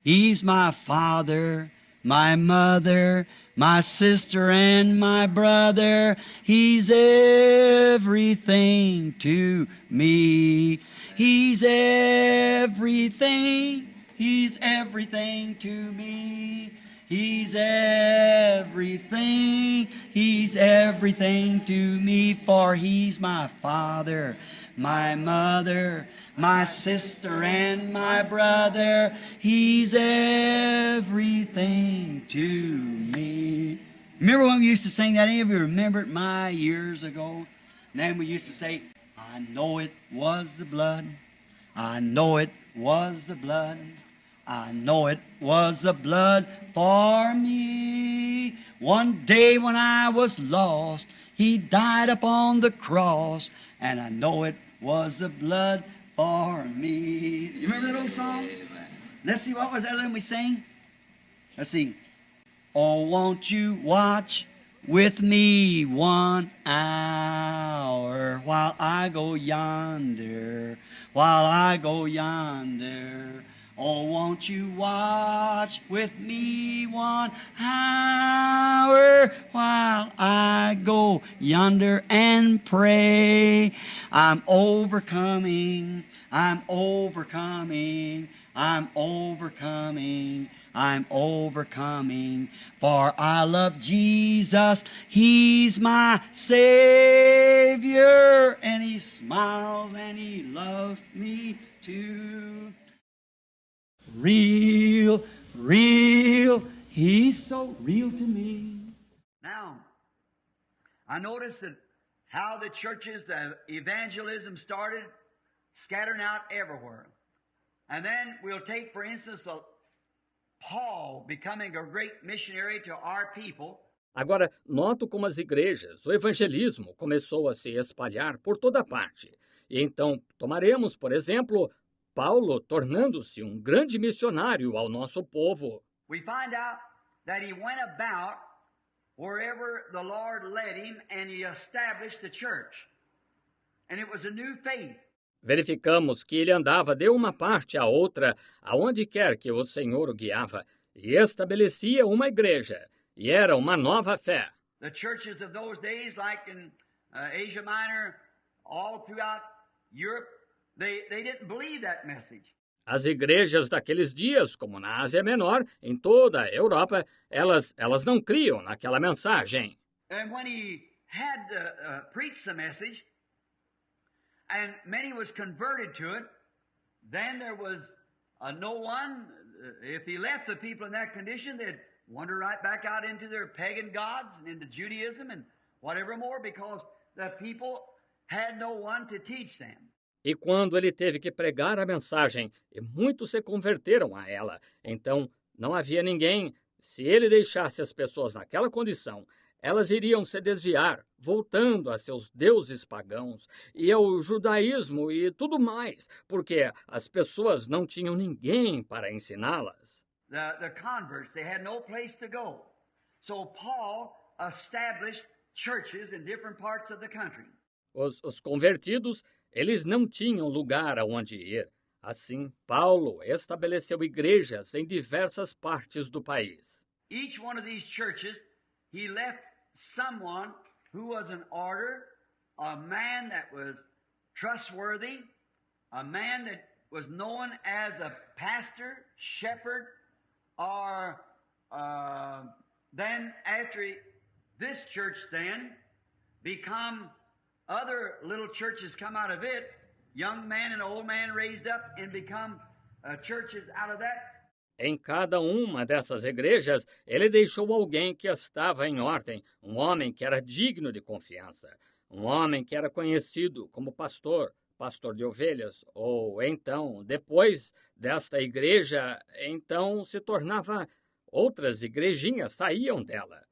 He's my father, my mother, my sister, and my brother. He's everything to me. He's everything. He's everything to me. He's everything. He's everything to me, for He's my father, my mother, my sister, and my brother. He's everything to me. Remember when we used to sing that? Any of you remember it my years ago? And then we used to say, I know it was the blood. I know it was the blood. I know it was the blood for me. One day when I was lost, He died upon the cross, and I know it was the blood for me. You remember that old song? Let's see, what was that one we sang? Let's see. Oh, won't you watch with me 1 hour while I go yonder, while I go yonder. Oh, won't you watch with me 1 hour while I go yonder and pray? I'm overcoming, I'm overcoming, I'm overcoming, I'm overcoming, for I love Jesus. He's my Savior, and He smiles and He loves me too. Real, real, He's so real to me. Now, I noticed that how the churches, the evangelism started scattering out everywhere. And then we'll take, for instance, Paul becoming a great missionary to our people. Agora, noto como as igrejas, o evangelismo começou a se espalhar por toda parte. E então, tomaremos, por exemplo, Paulo tornando-se um grande missionário ao nosso povo. We find out that he went about wherever the Lord led him and he established the church. And it was a new faith. Verificamos que ele andava de uma parte à outra, aonde quer que o Senhor o guiava, e estabelecia uma igreja, e era uma nova fé. The churches of those days, like in Asia Minor, all throughout Europe, they didn't believe that message. As igrejas daqueles dias, como na Ásia Menor, em toda a Europa, elas não criam naquela mensagem. And when he had preached the message, and many was converted to it, then there was no one, if he left the people in that condition, they'd wander right back out into their pagan gods and into Judaism and whatever more, because the people had no one to teach them. E quando ele teve que pregar a mensagem, e muitos se converteram a ela, então não havia ninguém. Se ele deixasse as pessoas naquela condição, elas iriam se desviar, voltando a seus deuses pagãos e ao judaísmo e tudo mais, porque as pessoas não tinham ninguém para ensiná-las. The converts, they had no place to go. So Paul established churches in different parts of the country. Os convertidos, eles não tinham lugar aonde ir. Assim, Paulo estabeleceu igrejas em diversas partes do país. Each one of these churches, he left someone who was an order, a man that was trustworthy, a man that was known as a pastor, shepherd, or then after this church then become other little churches come out of it, young man and old man raised up and become churches out of that. Em cada uma dessas igrejas, ele deixou alguém que estava em ordem, um homem que era digno de confiança, um homem que era conhecido como pastor, pastor de ovelhas, ou então, depois desta igreja, então se tornava outras igrejinhas saíam dela.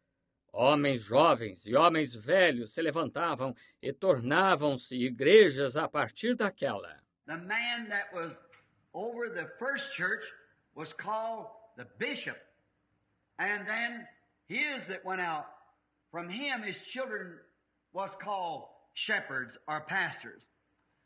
Homens jovens e homens velhos se levantavam e tornavam-se igrejas a partir daquela. The man that was over the first church was called the bishop. And then his that went out, from him his children was called shepherds or pastors.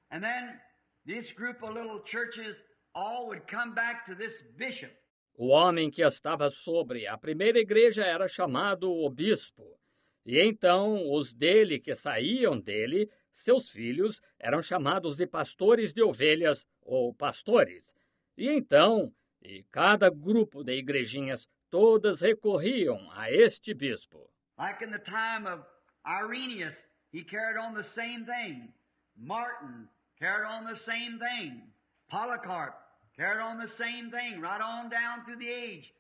And then this group of little churches all would come back to this bishop. O homem que estava sobre a primeira igreja era chamado o bispo. E então os dele que saíam dele, seus filhos, eram chamados de pastores de ovelhas ou pastores. E cada grupo de igrejinhas, todas recorriam a este bispo. Like in the time of Irenaeus, he carried on the same thing. Martin carried on the same thing. Polycarp carried on the same thing, right on down through the age.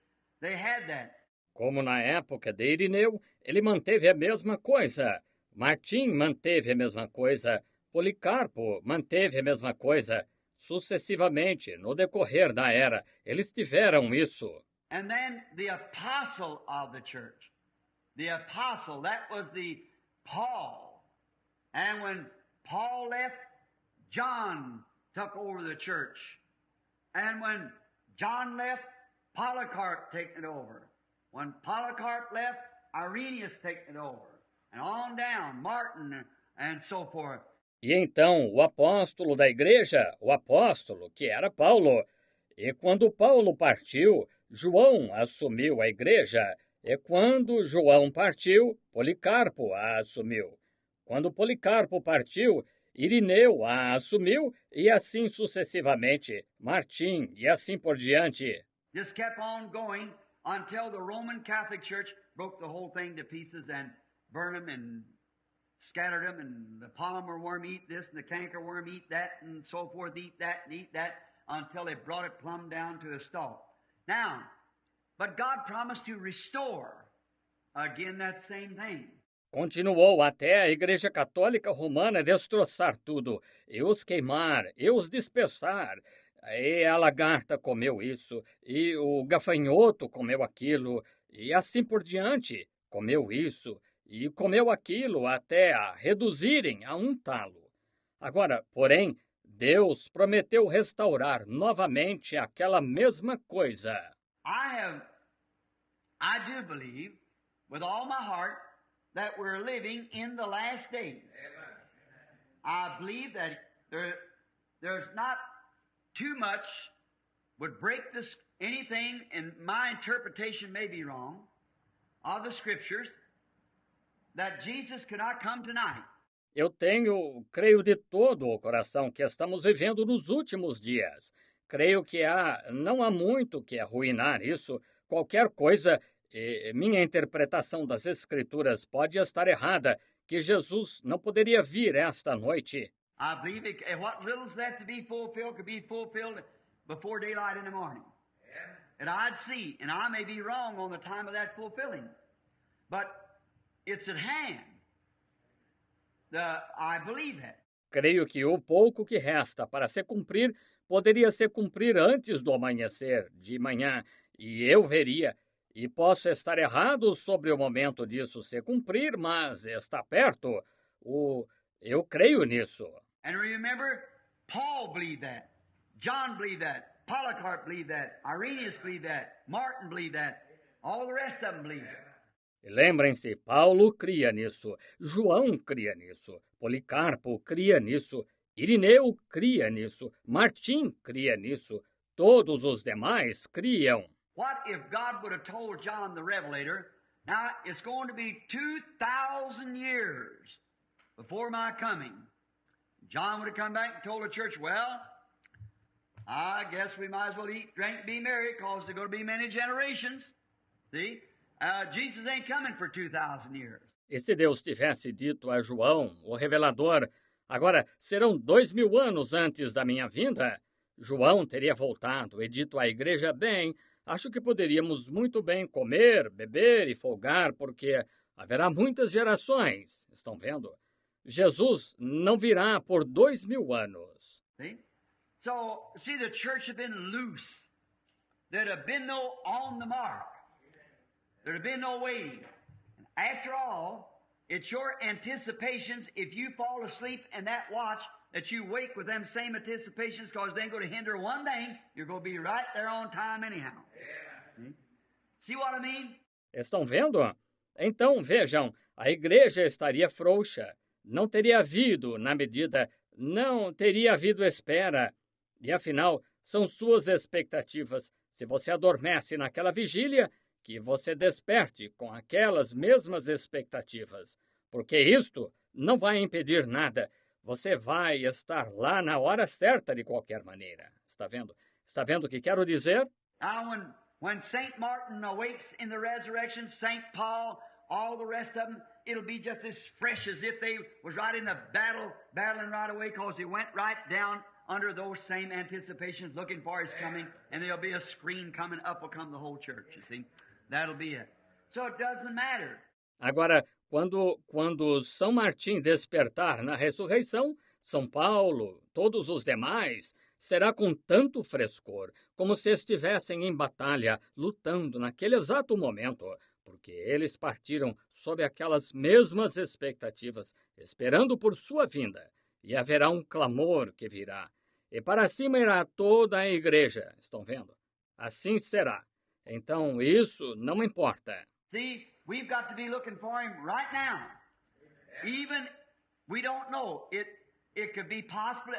They had that. Como na época de Irineu, ele manteve a mesma coisa. Martim manteve a mesma coisa. Policarpo manteve a mesma coisa. Sucessivamente, no decorrer da era, eles tiveram isso. And then the apostle of the church. The apostle, that was the Paul. And when Paul left, John took over the church. And when John left, Polycarp taken it over. When Polycarp left, Irenaeus taken it over. And on down, Martin and so forth. E então o apóstolo da igreja, o apóstolo que era Paulo. E quando Paulo partiu, João assumiu a igreja. E quando João partiu, Policarpo a assumiu. Quando Policarpo partiu, Irineu a assumiu, e assim sucessivamente, Martim, e assim por diante. Just kept on going until the Roman Catholic Church broke the whole thing to pieces and burned them and scattered them, and the palmer worm eat this and the cankerworm eat that and so forth, eat that, until they brought it plumb down to a stalk. Now, but God promised to restore again that same thing. Continuou até a Igreja Católica Romana destroçar tudo, e os queimar, e os dispersar. E a lagarta comeu isso, e o gafanhoto comeu aquilo, e assim por diante, comeu isso, e comeu aquilo até a reduzirem a um talo. Agora, porém, Deus prometeu restaurar novamente aquela mesma coisa. I do believe, with all my heart, that we're living in the last days. I believe that there's not too much would break this anything, and my interpretation may be wrong, of the Scriptures, that Jesus could not come tonight. Eu creio de todo o coração que estamos vivendo nos últimos dias. Creio que não há muito que arruinar isso. Qualquer coisa, minha interpretação das Escrituras pode estar errada, que Jesus não poderia vir esta noite. I believe what little's left to be fulfilled could be fulfilled before daylight in the morning. And I'd see, and I may be wrong on the time of that fulfilling, but it's at hand. I believe that. Creio que o pouco que resta para se cumprir poderia se cumprir antes do amanhecer, de manhã, e eu veria. E posso estar errado sobre o momento disso se cumprir, mas está perto. Eu creio nisso. And remember, Paul believed that. John believed that. Polycarp believed that. Irenaeus believed that. Martin believed that. All the rest of them believed it. E lembrem-se, Paulo cria nisso, João cria nisso, Policarpo cria nisso, Irineu cria nisso, Martim cria nisso, todos os demais criam. What if God would have told John the Revelator, now it's going to be 2,000 years before my coming. John would have come back and told the church, well, I guess we might as well eat, drink, be merry, because there's going to be many generations. See? Jesus ain't coming for 2,000 years. E se Deus tivesse dito a João, o revelador, agora serão 2.000 anos antes da minha vinda, João teria voltado e dito à igreja, bem, acho que poderíamos muito bem comer, beber e folgar, porque haverá muitas gerações. Estão vendo? Jesus não virá por 2.000 anos. See? So, see, the church had been loose. There'd have been no on the mark. There'd have been no waiting. And after all, it's your anticipations, if you fall asleep in that watch, that you wake with them same anticipations, because they ain't going to hinder one thing. You're going to be right there on time anyhow. Yeah. See what I mean? Estão vendo? Então, vejam, a igreja estaria frouxa. Não teria havido espera. E afinal, são suas expectativas, Se você adormece naquela vigília, que você desperte com aquelas mesmas expectativas, porque isto não vai impedir nada. Você vai estar lá na hora certa de qualquer maneira. Está vendo? Está vendo o que quero dizer? Now, when St. Martin awakes in the resurrection, St. Paul, all the rest of them, it'll be just as fresh as if they was right in the battling right away, because they went right down under those same anticipations, looking for His coming, and there'll be a screen coming up, will come the whole church, you see. That'll be it. So it doesn't matter. Agora, quando São Martim despertar na ressurreição, São Paulo, todos os demais, será com tanto frescor, como se estivessem em batalha, lutando naquele exato momento, porque eles partiram sob aquelas mesmas expectativas, esperando por sua vinda, e haverá um clamor que virá, e para cima irá toda a igreja. Estão vendo? Assim será. Então, isso não importa. See, we've got to be looking for Him right now. Even, we don't know. It could be possible,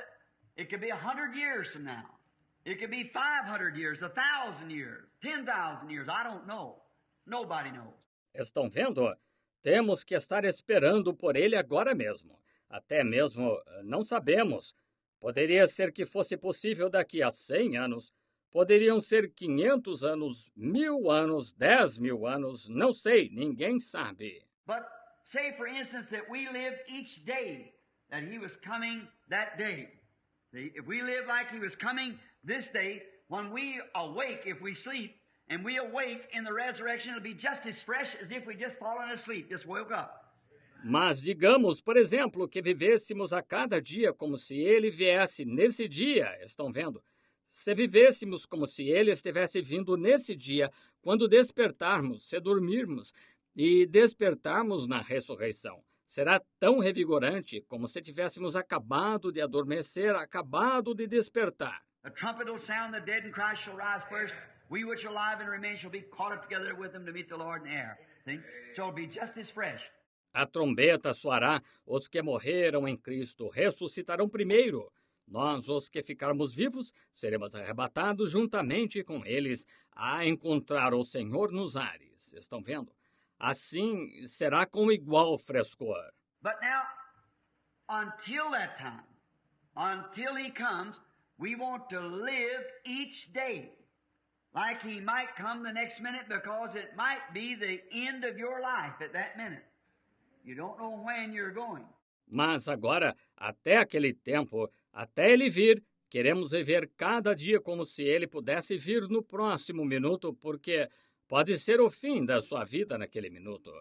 it could be 100 years from now. It could be 500 years, 1,000 years, 10,000 years. I don't know. Nobody knows. Estão vendo? Temos que estar esperando por Ele agora mesmo. Até mesmo não sabemos. Poderia ser que fosse possível daqui a 100 anos. Poderiam ser 500 anos, 1.000 anos, 10.000 anos, não sei, ninguém sabe. But say, for instance, that we live each day that He was coming that day. See, if we live like He was coming this day, when we awake, if we sleep, and we awake in the resurrection, it'll be just as fresh as if we just fallen asleep, just woke up. Mas digamos, por exemplo, que vivêssemos a cada dia como se Ele viesse nesse dia, estão vendo? Se vivêssemos como se Ele estivesse vindo nesse dia, quando despertarmos, se dormirmos e despertarmos na ressurreição, será tão revigorante como se tivéssemos acabado de adormecer, acabado de despertar. A trumpet will sound, the dead in Christ shall rise first. We which are alive and remain shall be caught up together with them to meet the Lord in the air. See? So it'll be just as fresh. A trombeta soará, os que morreram em Cristo ressuscitarão primeiro. Nós, os que ficarmos vivos, seremos arrebatados juntamente com eles a encontrar o Senhor nos ares. Estão vendo? Assim será com igual frescor. But now, until that time, until He comes, we want to live each day like He might come the next minute, because it might be the end of your life at that minute. You don't know when you're going. Mas agora, até aquele tempo, até Ele vir, queremos viver cada dia como se Ele pudesse vir no próximo minuto, porque pode ser o fim da sua vida naquele minuto.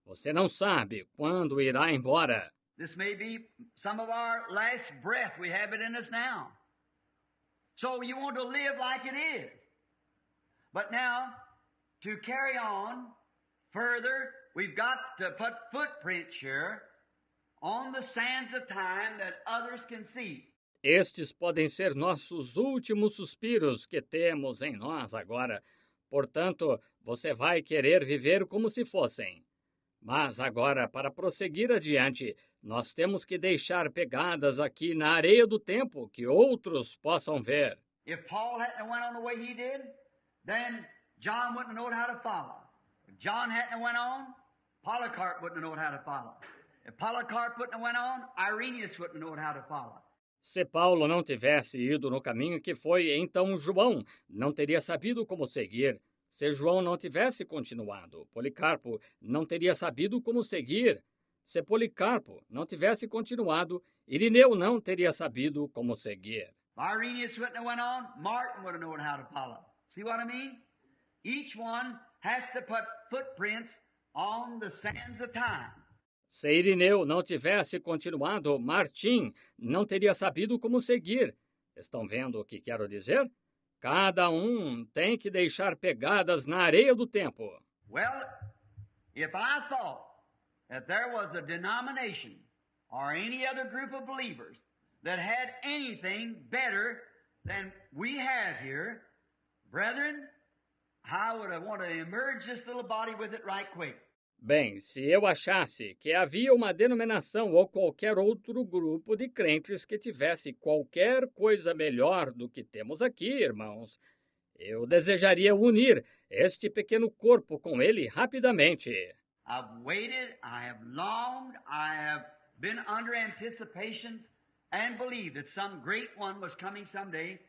Você não sabe quando irá embora. This may be some of our last breath. We have it in us now. So you want to live like it is. But now, to carry on further, we've got to put footprints here on the sands of time that others can see. Estes podem ser nossos últimos suspiros que temos em nós agora. Portanto, você vai querer viver como se fossem. Mas agora, para prosseguir adiante, nós temos que deixar pegadas aqui na areia do tempo que outros possam ver. If Paul hadn't went on the way he did, then John wouldn't have known how to follow. If John hadn't went on, Polycarp wouldn't have known how to follow. If Polycarp wouldn't have went on, Irenaeus wouldn't have known how to follow. Se Paulo não tivesse ido no caminho que foi, então João não teria sabido como seguir. Se João não tivesse continuado, Policarpo não teria sabido como seguir. Se Policarpo não tivesse continuado, Irineu não teria sabido como seguir. If Irenaeus wouldn't have went on, Martin would have known how to follow. See what I mean? Each one has to put footprints on the sands of time. Se Irineu não tivesse continuado, Martim não teria sabido como seguir. Estão vendo o que quero dizer? Cada um tem que deixar pegadas na areia do tempo. Well, if I thought that there was a denomination or any other group of believers that had anything better than we have here, brethren, I would have wanted to emerge this little body with it right quick. Bem, se eu achasse que havia uma denominação ou qualquer outro grupo de crentes que tivesse qualquer coisa melhor do que temos aqui, irmãos, Eu desejaria unir este pequeno corpo com ele rapidamente. I've waited, I have longed, I have been under anticipations and believed that some great one was coming someday,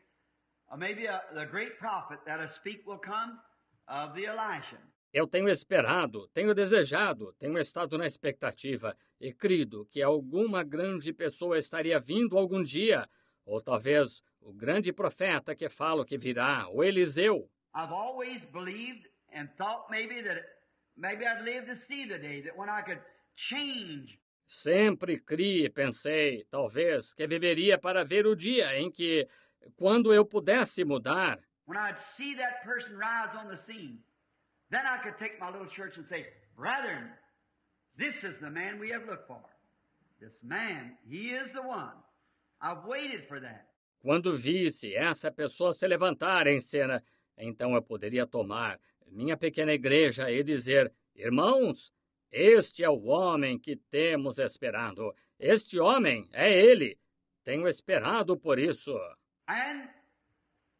or maybe the great prophet that I speak will come of the Elisha. Eu tenho esperado, tenho desejado, tenho estado na expectativa e crido que alguma grande pessoa estaria vindo algum dia, ou talvez o grande profeta que falo que virá, o Eliseu. I've always believed and thought maybe I'd live to see the day that when I could change. Sempre criei e pensei, talvez, que viveria para ver o dia em que, quando eu pudesse mudar, When I'd see that person rise on the scene, then I could take my little church and say, brethren, this is the man we have looked for. This man, he is the one. I've waited for that. quando visse essa pessoa se levantar em cena, então eu poderia tomar minha pequena igreja e dizer, irmãos, este é o homem que temos esperado. Este homem é ele. Tenho esperado por isso. And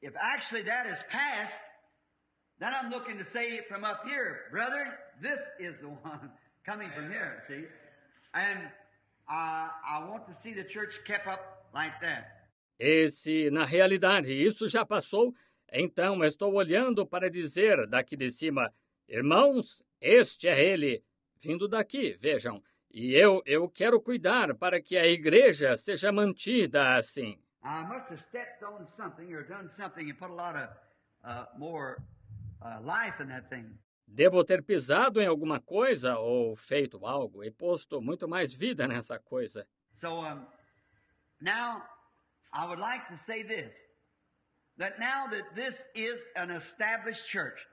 if actually that is past, then I'm looking to say from up here, brethren, this is the one coming from here, see? And I want to see the church kept up like that. E se, na realidade, isso já passou, então estou olhando para dizer daqui de cima, irmãos, este é ele, vindo daqui, vejam, e eu quero cuidar para que a igreja seja mantida assim. I must have stepped on something or done something and put a lot of more life in that thing. Devo ter pisado em alguma coisa ou feito algo e posto muito mais vida nessa coisa. So now I would like to say this, that now that this is an established church,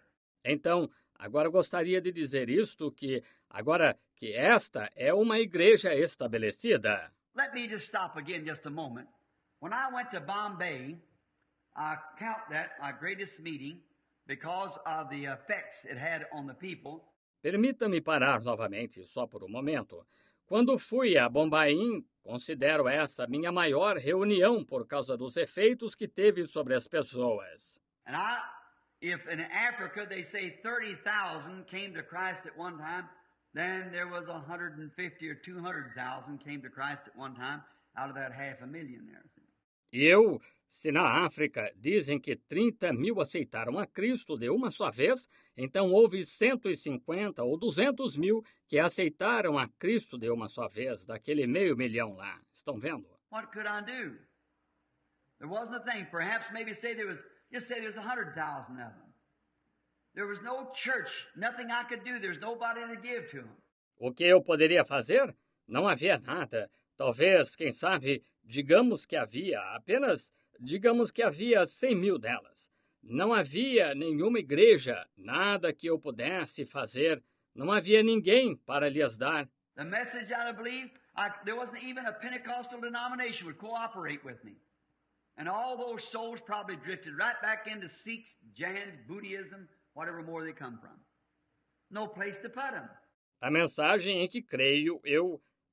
Então, agora gostaria de dizer isto, que agora que esta é uma igreja estabelecida. let me just stop again just a moment. When I went to Bombay, I count that my greatest meeting because of the effects it had on the people. Permita-me parar novamente, só por um momento. Quando fui a Bombaim, considero essa minha maior reunião por causa dos efeitos que teve sobre as pessoas. And if in Africa they say 30,000 came to Christ at one time, then there was 150 or 200,000 came to Christ at one time out of that 500,000 there. Se na África dizem que 30 mil aceitaram a Cristo de uma só vez, então houve 150 ou 200 mil que aceitaram a Cristo de uma só vez, daquele 500,000 lá. Estão vendo? What could I do? There wasn't a thing. Perhaps maybe say there was 100,000 of them. There was no church, nothing I could do. There's nobody to give to them. O que eu poderia fazer? Não havia nada. Talvez, quem sabe, digamos que havia 100 mil delas. Não havia nenhuma igreja, nada que eu pudesse fazer. Não havia ninguém para lhes dar. The message, I believe, there wasn't even a Pentecostal denomination would cooperate with me. And all those souls probably drifted right back into Sikhs, Jains, Buddhism, whatever more they come from. No place to put them. A mensagem em que creio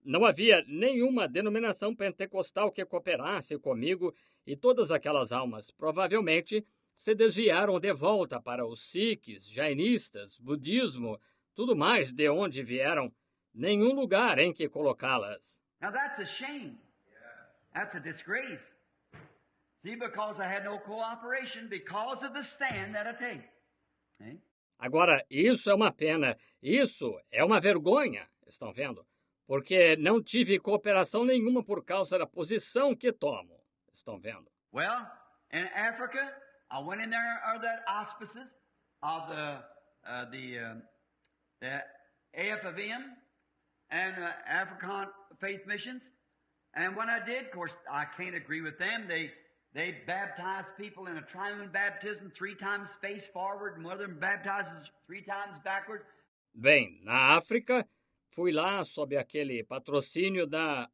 não havia nenhuma denominação pentecostal que cooperasse comigo e todas aquelas almas provavelmente se desviaram de volta para os Sikhs, Jainistas, budismo, tudo mais de onde vieram, nenhum lugar em que colocá-las. Now that's a shame. That's a disgrace. See, because I had no cooperation because of the stand that I take. See? Agora, isso é uma pena, isso é uma vergonha, estão vendo? Porque não tive cooperação nenhuma por causa da posição que tomo. Estão vendo? Well, in Africa, I went in there under the auspices of the AFM and African Faith Missions. And when I did, of course, I can't agree with them. They baptized people in a triune baptism 3 times face forward, and one of them baptizes 3 times backward. Bem, na África, fui lá sob aquele patrocínio da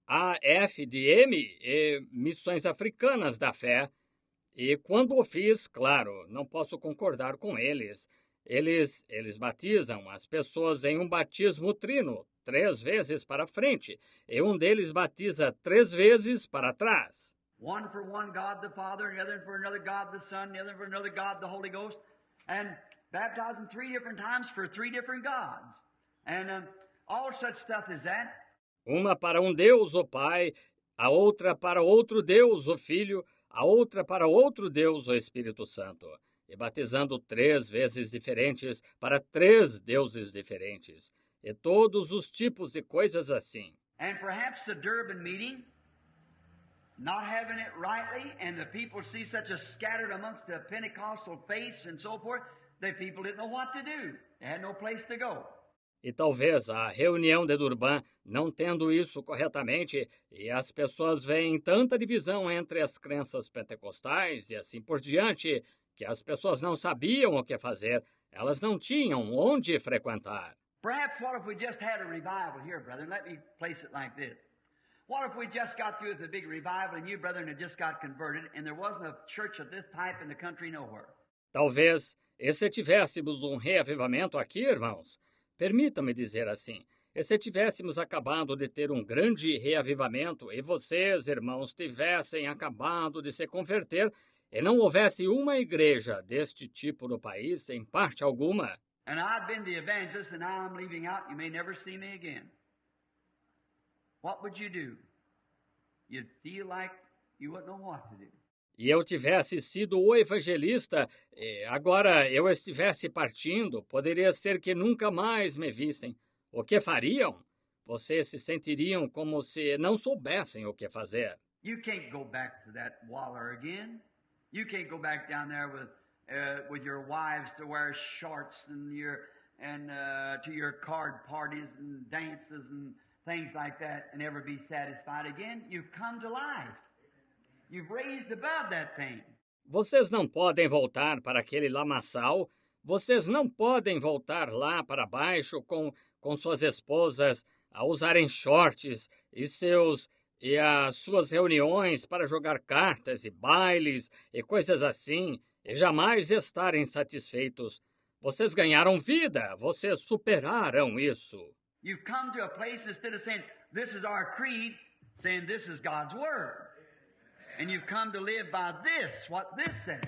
AFDM e Missões Africanas da Fé. E quando o fiz, claro, não posso concordar com eles. Eles batizam as pessoas em um batismo trino, 3 vezes para frente, e um deles batiza 3 vezes para trás. one for one God the Father, and the other for another God the Son, the other for another God the Holy Ghost, and baptized them 3 different times for 3 different gods. And all such stuff as that. Uma para um Deus, o Pai, a outra para outro Deus, o Filho, a outra para outro Deus, o Espírito Santo, e batizando 3 vezes diferentes para 3 deuses diferentes, e todos os tipos de coisas assim. And perhaps the Durban meeting, not having it rightly, and the people see such a scattered amongst the Pentecostal faiths and so forth, the people didn't know what to do. They had no place to go. E talvez a reunião de Durban não tendo isso corretamente, e as pessoas veem tanta divisão entre as crenças pentecostais e assim por diante, que as pessoas não sabiam o que fazer, elas não tinham onde frequentar. Perhaps what if we just had a revival here, brethren? Let me place it like this. What if we just got through with a big revival and you, brethren, had just got converted and there wasn't a church of this type in the country nowhere? Talvez, e se tivéssemos um reavivamento aqui, irmãos? Permita-me dizer assim, e se tivéssemos acabado de ter um grande reavivamento e vocês, irmãos, tivessem acabado de se converter e não houvesse uma igreja deste tipo no país, em parte alguma? And I've been the evangelist and now I'm leaving out. You may never see me again. What would you do? You'd feel like you wouldn't know what to do. E eu tivesse sido o evangelista, e agora eu estivesse partindo, poderia ser que nunca mais me vissem. O que fariam? Vocês se sentiriam como se não soubessem o que fazer. You can't go back to that waller again. You can't go back down there with your wives to wear shorts and to your card parties and dances and things like that and ever be satisfied again. You've come to life. You've raised above that thing. Vocês não podem voltar para aquele lamaçal. Vocês não podem voltar lá para baixo com suas esposas a usarem shorts e as suas reuniões para jogar cartas e bailes e coisas assim, e jamais estarem satisfeitos. Vocês ganharam vida, vocês superaram isso. You've come to a place, instead of saying, this is our creed, saying this is God's Word. And you've come to live by this, what this says,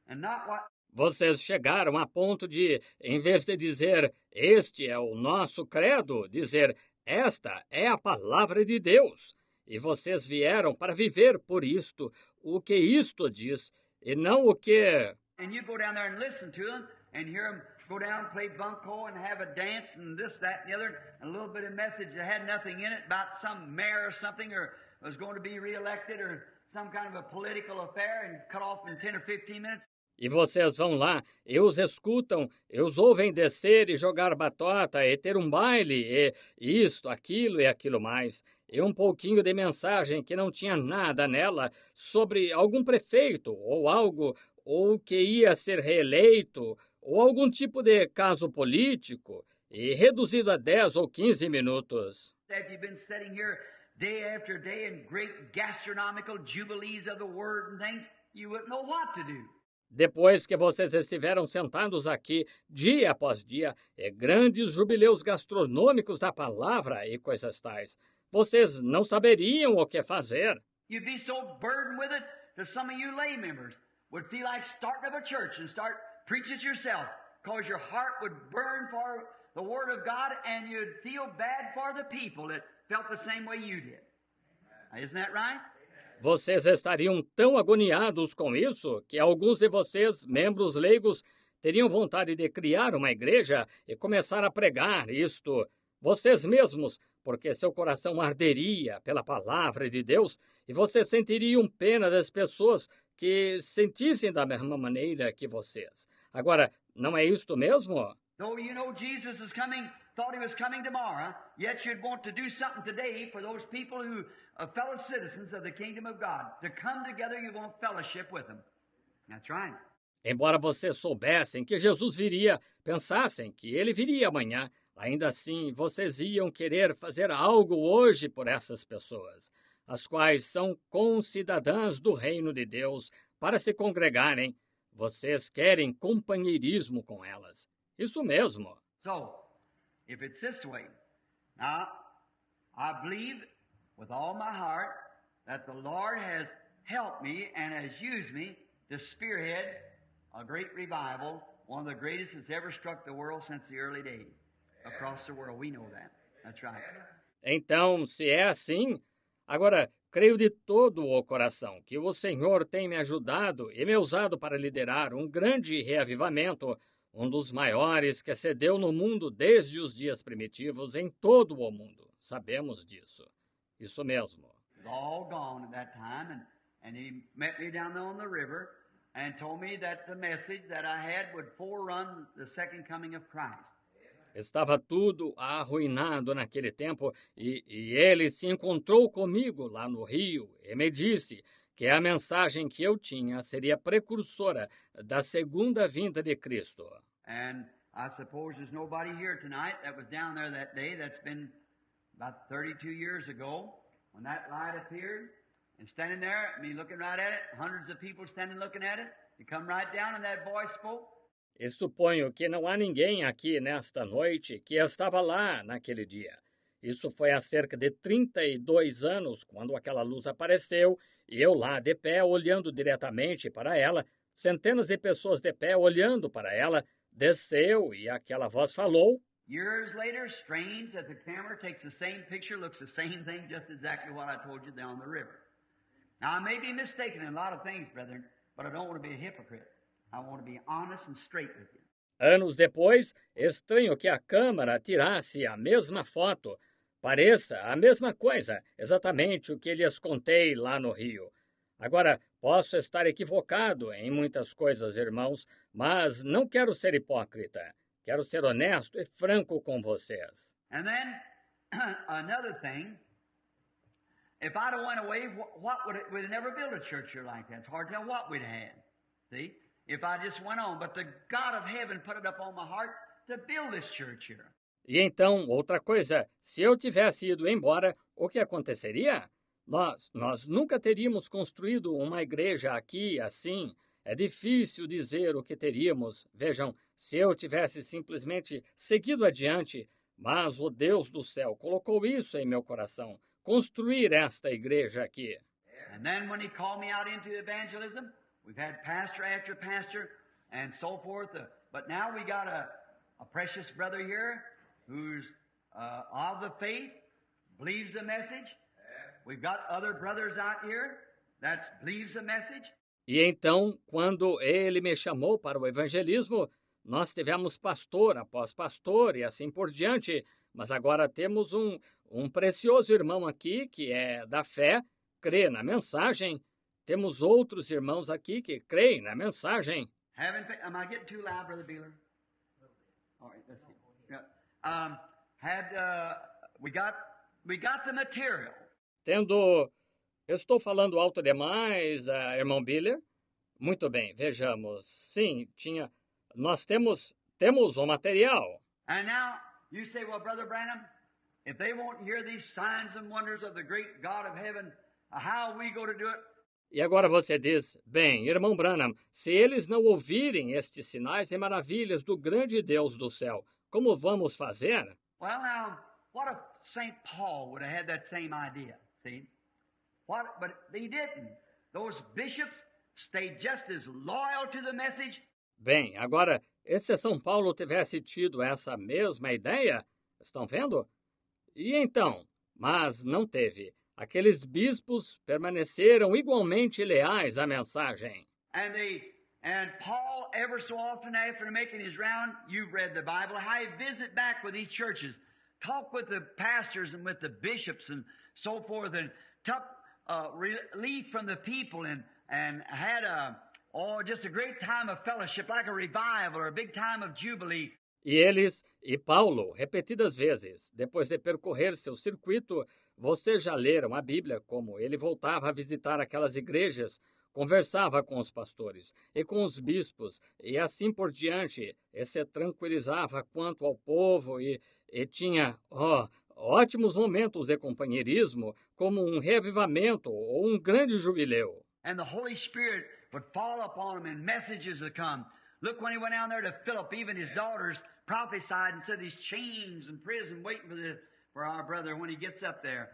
and not what... Vocês chegaram a ponto de, em vez de dizer, este é o nosso credo, dizer, esta é a palavra de Deus. E vocês vieram para viver por isto, o que isto diz, e não o que... And you go down there and listen to them, and hear them go down and play bunco and have a dance and this, that, and the other, and a little bit of message that had nothing in it about some mayor or something, or was going to be reelected, or some kind of a political affair, and cut off in 10 or 15 minutes. E vocês vão lá, e os escutam, e os ouvem descer e jogar batota, e ter um baile, e isto, aquilo e aquilo mais, e um pouquinho de mensagem que não tinha nada nela sobre algum prefeito, ou algo, ou que ia ser reeleito, ou algum tipo de caso político, e reduzido a 10 ou 15 minutos. Have you been sitting here day after day in great gastronomical jubilees of the word and things, you wouldn't know what to do. Depois que vocês estiveram sentados aqui, dia após dia, e grandes jubileus gastronômicos da palavra e coisas tais, vocês não saberiam o que fazer. You'd be so burdened with it that some of you lay members would feel like starting up a church and start preaching it yourself, because your heart would burn for the Word of God and you'd feel bad for the people that felt the same way you did. Isn't that right? Vocês estariam tão agoniados com isso que alguns de vocês, membros leigos, teriam vontade de criar uma igreja e começar a pregar isto, vocês mesmos, porque seu coração arderia pela palavra de Deus e vocês sentiriam pena das pessoas que sentissem da mesma maneira que vocês. Agora, não é isto mesmo? Though you know Jesus is coming, thought he was coming tomorrow, yet you'd want to do something today for those people who are fellow citizens of the kingdom of God. To come together, you want fellowship with them. That's right. Embora vocês soubessem que Jesus viria, pensassem que ele viria amanhã, ainda assim vocês iam querer fazer algo hoje por essas pessoas, as quais são concidadãs do reino de Deus, para se congregarem. Vocês querem companheirismo com elas. Isso mesmo. So, if it's this way, now, I believe with all my heart that the Lord has helped me and has used me to spearhead a great revival, one of the greatest that's ever struck the world since the early days. Across the world, we know that. That's right. Então, se é assim, agora creio de todo o coração que o Senhor tem me ajudado e me usado para liderar um grande reavivamento, um dos maiores que se deu no mundo desde os dias primitivos em todo o mundo. Sabemos disso. Isso mesmo. It was all gone at that time, and he met me down there on the river and told me that the message that I had would forerun the second coming of Christ. Estava tudo arruinado naquele tempo e ele se encontrou comigo lá no Rio e me disse que a mensagem que eu tinha seria precursora da segunda vinda de Cristo. And I suppose there's nobody here tonight that was down there that day. That's been about 32 years ago when that light appeared. And standing there, me looking right at it, hundreds of people standing looking at it. You come right down and that voice spoke. E suponho que não há ninguém aqui nesta noite que estava lá naquele dia. Isso foi há cerca de 32 anos, quando aquela luz apareceu, e eu lá de pé, olhando diretamente para ela, centenas de pessoas de pé olhando para ela, desceu e aquela voz falou. Years later, strange that the camera takes the same picture, looks the same thing, just exactly what I told you down the river. Now, I may be mistaken in a lot of things, brethren, but I don't want to be a hypocrite. I want to be honest and straight with you. Anos depois, estranho que a câmera tirasse a mesma foto, pareça a mesma coisa, exatamente o que lhes contei lá no Rio. Agora, posso estar equivocado em muitas coisas, irmãos, mas não quero ser hipócrita. Quero ser honesto e franco com vocês. And then, another thing, if I'd have went away, what would it, we'd have never built a church here like that. It's hard to tell what we'd had. See? If I just went on. But the God of heaven put it up on my heart to build this church here. E então, outra coisa, se eu tivesse ido embora, o que aconteceria? Nós nunca teríamos construído uma igreja aqui assim. É difícil dizer o que teríamos. Vejam, se eu tivesse simplesmente seguido adiante, mas o Deus do céu colocou isso em meu coração, construir esta igreja aqui. And then when he called me out into evangelism, we've had pastor after pastor and so forth. But now we got a precious brother here who's of the faith, believes the message. We've got other brothers out here that believes the message. E então, quando ele me chamou para o evangelismo, nós tivemos pastor após pastor e assim por diante, mas agora temos um precioso irmão aqui que é da fé, crê na mensagem. Temos outros irmãos aqui que creem na mensagem. Am I getting too loud, Brother Beeler? All right, let's see. Yeah. We got the material. Estou falando alto demais, irmão Biller? Muito bem, vejamos. Sim, nós temos o material. And now you say, well, Brother Branham, if they won't hear these signs and wonders of the great God of heaven, how are we going to do it? E agora você diz, bem, irmão Branham, se eles não ouvirem estes sinais e maravilhas do grande Deus do céu, como vamos fazer? Well, now, what if St. Paul would have had that same idea, see? But he didn't. Those bishops stayed just as loyal to the message. Bem, agora, e se São Paulo tivesse tido essa mesma ideia? Estão vendo? E então? Mas não teve. Aqueles bispos permaneceram igualmente leais à mensagem. And Paul, ever so often after making his round, you've read the Bible, how he visit back with these churches, talk with the pastors and with the bishops and so forth, and took relief from the people and had just a great time of fellowship, like a revival or a big time of jubilee. E Paulo, repetidas vezes, depois de percorrer seu circuito, vocês já leram a Bíblia como ele voltava a visitar aquelas igrejas, conversava com os pastores e com os bispos, e assim por diante, e se tranquilizava quanto ao povo e tinha, ótimos momentos de companheirismo, como um reavivamento ou um grande jubileu. And the Holy Spirit would fall upon him and messages would come. Look, when he went down there to Philip, even his daughters prophesied and said these chains in prison waiting for our brother when he gets up there.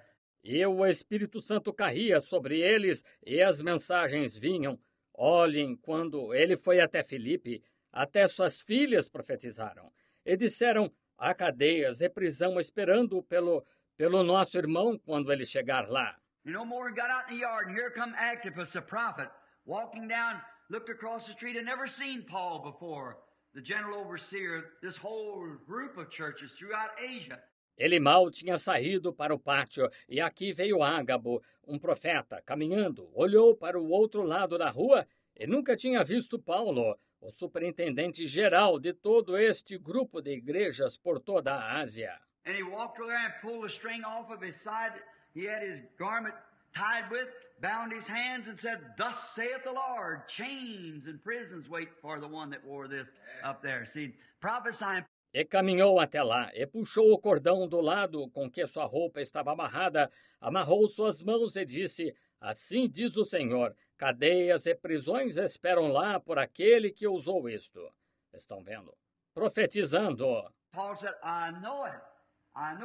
E o Espírito Santo caía sobre eles e as mensagens vinham. Olhem, quando ele foi até Filipe, até suas filhas profetizaram. E disseram, há cadeias e prisão esperando pelo nosso irmão quando ele chegar lá. You no more got out in the yard, and here come Agabus, the prophet, walking down, looked across the street, had never seen Paul before, the general overseer, this whole group of churches throughout Asia. Ele mal tinha saído para o pátio, e aqui veio Ágabo, um profeta, caminhando, olhou para o outro lado da rua e nunca tinha visto Paulo, o superintendente geral de todo este grupo de igrejas por toda a Ásia. And he walked over there and pulled the string off of his side. He had his garment tied with, bound his hands, and said, Thus saith the Lord, chains and prisons wait for the one that wore this up there. See, prophesying. E caminhou até lá, e puxou o cordão do lado com que sua roupa estava amarrada, amarrou suas mãos e disse, assim diz o Senhor, cadeias e prisões esperam lá por aquele que usou isto. Estão vendo? Profetizando. Paul said, I know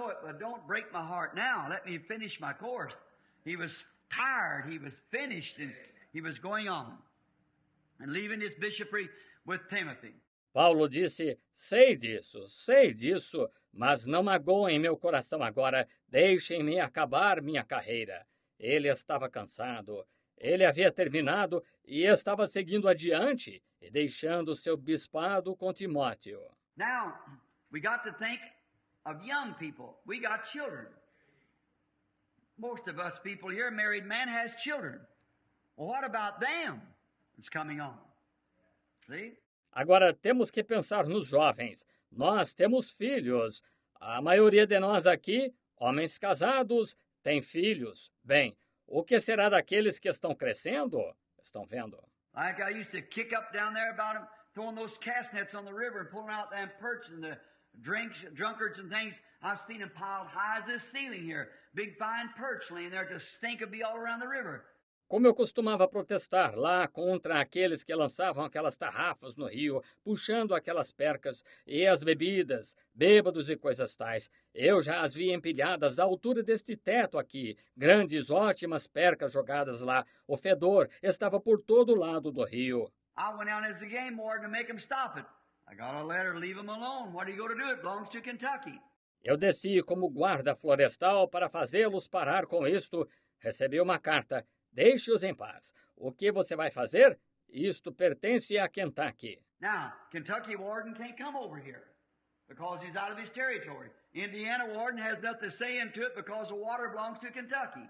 it, but don't break my heart now. Let me finish my course. He was tired, he was finished, and he was going on and leaving his bishopric with Timothy. Paulo disse, sei disso, mas não magoem meu coração agora, deixem-me acabar minha carreira. Ele estava cansado, ele havia terminado e estava seguindo adiante e deixando seu bispado com Timóteo. Now, we got to think of young people. We got children. Most of us people here, married man has children. Well, what about them that's coming on? See? Agora temos que pensar nos jovens. Nós temos filhos. A maioria de nós aqui, homens casados, tem filhos. Bem, o que será daqueles que estão crescendo? Estão vendo? Like I used to kick up down there about them, throwing those cast nets on the river and pulling out them perch and the drunkards and things. I've seen them piled high as this ceiling here. Big fine perch laying there to stink and be all around the river. Como eu costumava protestar lá contra aqueles que lançavam aquelas tarrafas no rio, puxando aquelas percas e as bebidas, bêbados e coisas tais, eu já as vi empilhadas à altura deste teto aqui, grandes, ótimas percas jogadas lá. O fedor estava por todo lado do rio. I went out as the game warden to make them stop it. I got a letter, leave them alone. What are you going to do? It belongs to Kentucky. Eu desci como guarda florestal para fazê-los parar com isto. Recebi uma carta. Deixe-os em paz. O que você vai fazer? Isto pertence a Kentucky. Now, Kentucky warden can't come over here because he's out of his territory. Indiana warden has nothing to say into it because the water belongs to Kentucky.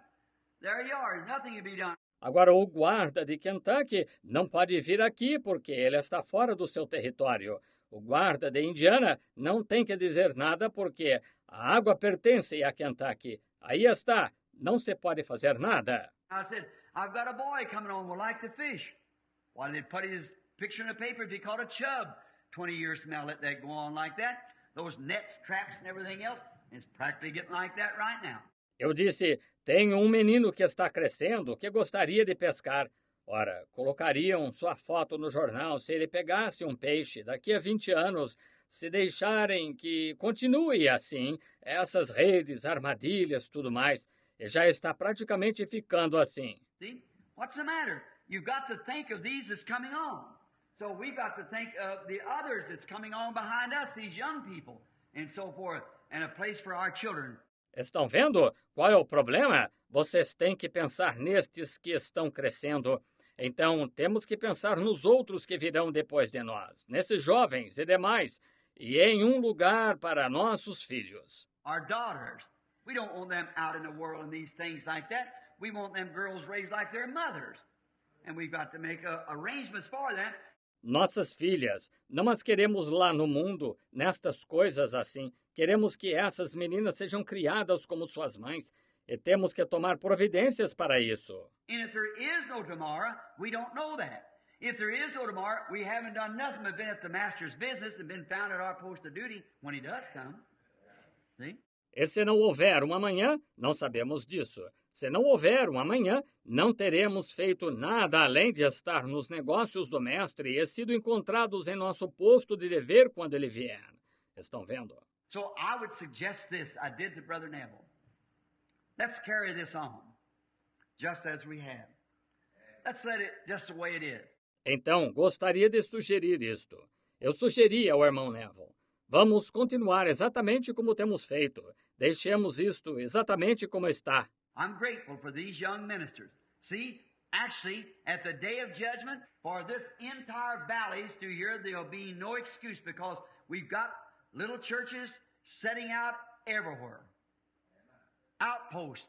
There you are. There's nothing to be done. Agora, o guarda de Kentucky não pode vir aqui porque ele está fora do seu território. O guarda de Indiana não tem que dizer nada porque a água pertence a Kentucky. Aí está. Não se pode fazer nada. I said, I've got a boy coming on, would like to fish. Why, they'd put his picture in the paper if he caught a chub. 20 years from now, let that go on like that. Those nets, traps, and everything else, it's practically getting like that right now. Eu disse, tenho um menino que está crescendo, que gostaria de pescar. Ora, colocariam sua foto no jornal se ele pegasse um peixe daqui a 20 anos, se deixarem que continue assim, essas redes, armadilhas, tudo mais. E já está praticamente ficando assim. See? What's the matter? You've got to think of these that's coming on. So we've got to think of the others that's coming on behind us, these young people, and so forth, and a place for our children. Estão vendo qual é o problema? Vocês têm que pensar nestes que estão crescendo. Então, temos que pensar nos outros que virão depois de nós, nesses jovens e demais, e em um lugar para nossos filhos. Our daughters. We don't want them out in the world and these things like that. We want them girls raised like their mothers. And we've got to make arrangements for them. Nossas filhas, não as queremos lá no mundo, nestas coisas assim. Queremos que essas meninas sejam criadas como suas mães. E temos que tomar providências para isso. And if there is no tomorrow, we don't know that. If there is no tomorrow, we haven't done nothing but been at the master's business and been found at our post of duty when he does come. See? E se não houver um amanhã, não sabemos disso. Se não houver um amanhã, não teremos feito nada além de estar nos negócios do mestre e sido encontrados em nosso posto de dever quando ele vier. Estão vendo? So I would suggest this. I did to Brother Neville. Let's carry this on, just as we have. Let's let it just the way it is. Então, gostaria de sugerir isto. Eu sugeri ao irmão Neville. Vamos continuar exatamente como temos feito. Deixemos isto exatamente como está. I'm grateful for these young ministers. See, actually, at the day of judgment, for this entire valleys to here, there'll be no excuse because we've got little churches setting out everywhere. Outposts,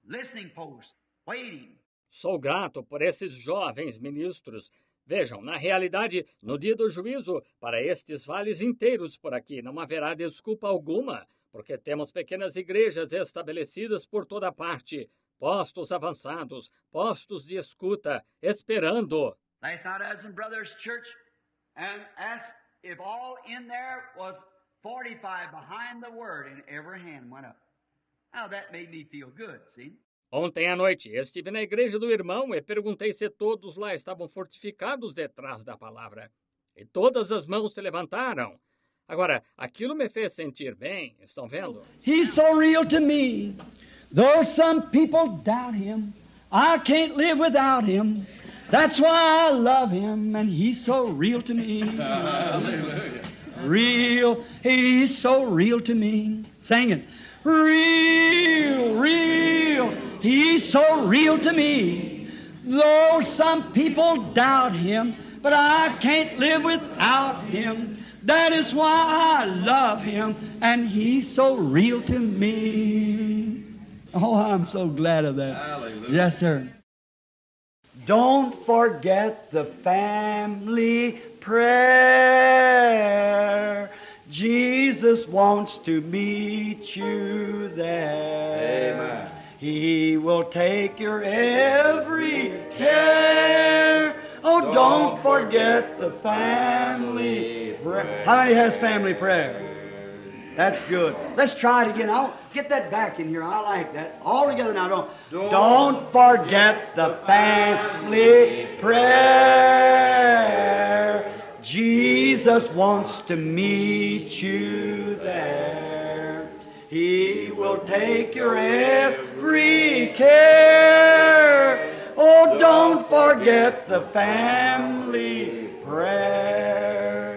listening posts, waiting. Sou grato por esses jovens ministros. Vejam, na realidade, no dia do juízo, para estes vales inteiros por aqui, não haverá desculpa alguma, porque temos pequenas igrejas estabelecidas por toda parte, postos avançados, postos de escuta, esperando. Last night I was in Brother's church and asked if all in there was 45 behind the word, and every hand went up. Now that made me feel good, see? Ontem à noite, estive na igreja do irmão e perguntei se todos lá estavam fortificados detrás da palavra. E todas as mãos se levantaram. Agora, aquilo me fez sentir bem, estão vendo? He's so real to me. Though some people doubt him, I can't live without him. That's why I love him, and he's so real to me. Hallelujah. Real, he's so real to me. Sing it. Real, real, he's so real to me. Though some people doubt him, but I can't live without him. That is why I love him, and he's so real to me. Oh, I'm so glad of that. Hallelujah. Yes, sir. Don't forget the family prayer. Jesus wants to meet you there. Amen. He will take your every care. Oh, don't forget the family prayer. How many has family prayer? That's good. Let's try it again. I'll get that back in here. I like that. All together now. Don't forget the family prayer. Jesus wants to meet you there. He will take your every care. Oh, don't forget the family prayer.